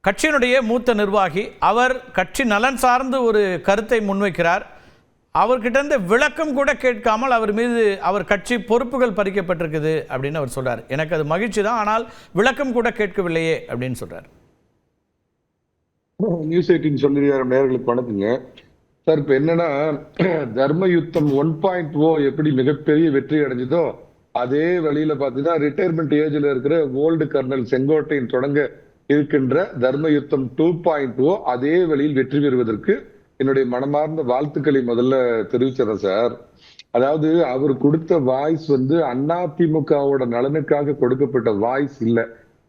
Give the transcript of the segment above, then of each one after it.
கட்சியினுடைய மூத்த நிர்வாகி, அவர் கட்சி நலன் சார்ந்து ஒரு கருத்தை முன்வைக்கிறார். அவர்கிட்ட விளக்கம் கூட கேட்காமல் அவர் மீது அவர் கட்சி பொறுப்புகள் பறிக்கப்பட்டிருக்குது அப்படின்னு அவர் சொல்றார். எனக்கு அது மகிழ்ச்சி தான், ஆனால் விளக்கம் கூட கேட்கவில்லையே அப்படின்னு சொல்றார். நியூஸ் 18 சொல்லியிருக்கிற நேயர்களுக்கு வணக்கங்க சார். இப்ப என்னன்னா, தர்ம யுத்தம் 1.0 எப்படி மிகப்பெரிய வெற்றி அடைஞ்சதோ அதே வழியில பாத்தீங்கன்னா ரிட்டையர்மெண்ட் ஏஜ்ல இருக்கிற ஓல்டு கர்னல் செங்கோட்டையின் தொடங்க இருக்கின்ற தர்ம யுத்தம் 2.0 அதே வழியில் வெற்றி பெறுவதற்கு என்னுடைய மனமார்ந்த வாழ்த்துக்களை முதல்ல தெரிவிச்சிடறேன் சார். அதாவது அவர் கொடுத்த வாய்ஸ் அதிமுகவோட நலனுக்காக கொடுக்கப்பட்ட வாய்ஸ் இல்ல,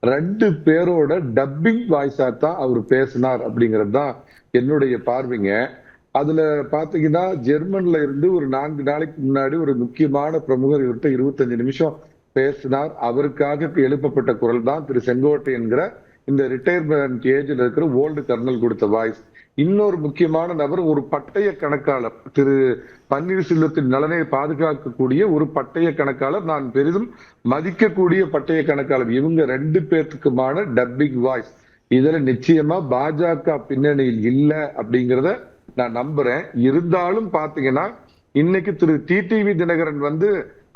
2 பேரோட டப்பிங் வாய்ஸா தான் அவர் பேசினார் அப்படிங்கிறது தான் என்னுடைய பார்வைங்க. அதுல பாத்தீங்கன்னா ஜெர்மன்ல இருந்து ஒரு 4 நாளைக்கு முன்னாடி ஒரு முக்கியமான பிரமுகர் இவர்கிட்ட 25 நிமிஷம் பேசினார். அவருக்காக எழுப்பப்பட்ட குரல் தான் திரு செங்கோட்டை என்கிற இந்த ரிட்டையர்மெண்ட் ஏஜ்ல இருக்கிற ஓல்டு கர்னல் கொடுத்த வாய்ஸ். இன்னொரு முக்கியமான நபர் ஒரு பட்டய கணக்காளர், திரு பன்னீர்செல்வத்தின் நலனை பாதுகாக்கக்கூடிய ஒரு பட்டய கணக்காளர், நான் பெரிதும் மதிக்கக்கூடிய பட்டய கணக்காளர். இவங்க 2 பேர்த்துக்குமான டப்பிங் வாய்ஸ். இதுல நிச்சயமா பாஜக பின்னணியில் இல்ல அப்படிங்கிறத நான் நம்புறேன். இருந்தாலும் பாத்தீங்கன்னா இன்னைக்கு திரு டிடிவி தினகரன்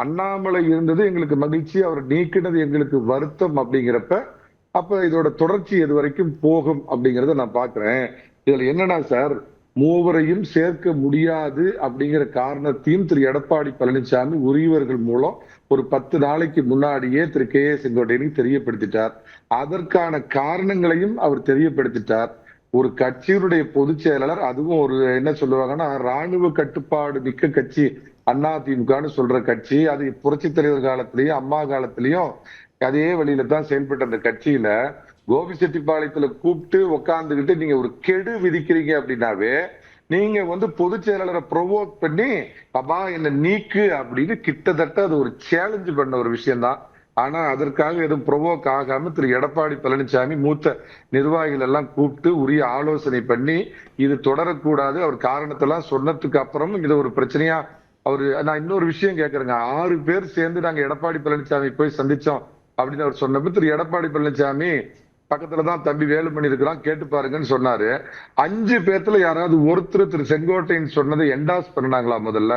அண்ணாமலை இருந்தது எங்களுக்கு மகிழ்ச்சி, அவர் நீக்கினது எங்களுக்கு வருத்தம் அப்படிங்கிறப்ப அப்ப இதோட தொடர்ச்சி எது வரைக்கும் போகும் அப்படிங்கறத நான் பாக்குறேன். இதுல என்னன்னா சார், மூவரையும் சேர்க்க முடியாது அப்படிங்கிற காரணத்தையும் திரு எடப்பாடி பழனிசாமி உரியவர்கள் மூலம் ஒரு 10 நாளைக்கு முன்னாடியே திரு கே ஏ செங்கோட்டையனுக்கு தெரியப்படுத்திட்டார். அதற்கான காரணங்களையும் அவர் தெரியப்படுத்திட்டார். ஒரு கட்சியினுடைய பொதுச் செயலாளர், அதுவும் ஒரு என்ன சொல்லுவாங்கன்னா ராணுவ கட்டுப்பாடு மிக்க கட்சி அதிமுகன்னு சொல்ற கட்சி, அது புரட்சி தலைவர் காலத்திலயும் அம்மா காலத்திலயும் அதே வழியில தான் செயல்பட்ட அந்த கட்சியில கோபிச்செட்டிப்பாளையத்துல கூப்பிட்டு உட்கார்ந்துகிட்டு நீங்க ஒரு கெடு விதிக்கிறீங்க அப்படின்னாவே நீங்க பொதுச் செயலாளரை ப்ரொவோக் பண்ணி அப்பா என்ன நீக்கு அப்படின்னு கிட்டத்தட்ட அது ஒரு சேலஞ்சு பண்ண ஒரு விஷயம்தான். ஆனா அதற்காக எதுவும் ப்ரொவோக் ஆகாம திரு எடப்பாடி பழனிசாமி மூத்த நிர்வாகிகள் எல்லாம் கூப்பிட்டு உரிய ஆலோசனை பண்ணி இது தொடரக்கூடாது, அவர் காரணத்தெல்லாம் சொன்னதுக்கு அப்புறம் இது ஒரு பிரச்சனையா அவரு. நான் இன்னொரு விஷயம் கேட்கறேங்க, 6 பேர் சேர்ந்து நாங்க எடப்பாடி பழனிசாமி போய் சந்திச்சோம் அப்படின்னு அவர் சொன்னப்ப திரு எடப்பாடி பழனிசாமி பக்கத்துலதான் தம்பி வேலுமணி இருக்கிறான் கேட்டு பாருங்கன்னு சொன்னாரு. 5 பேர்த்துல யாராவது ஒருத்தர் திரு செங்கோட்டையன் சொன்னதை என்டாஸ் பண்ணாங்களா முதல்ல?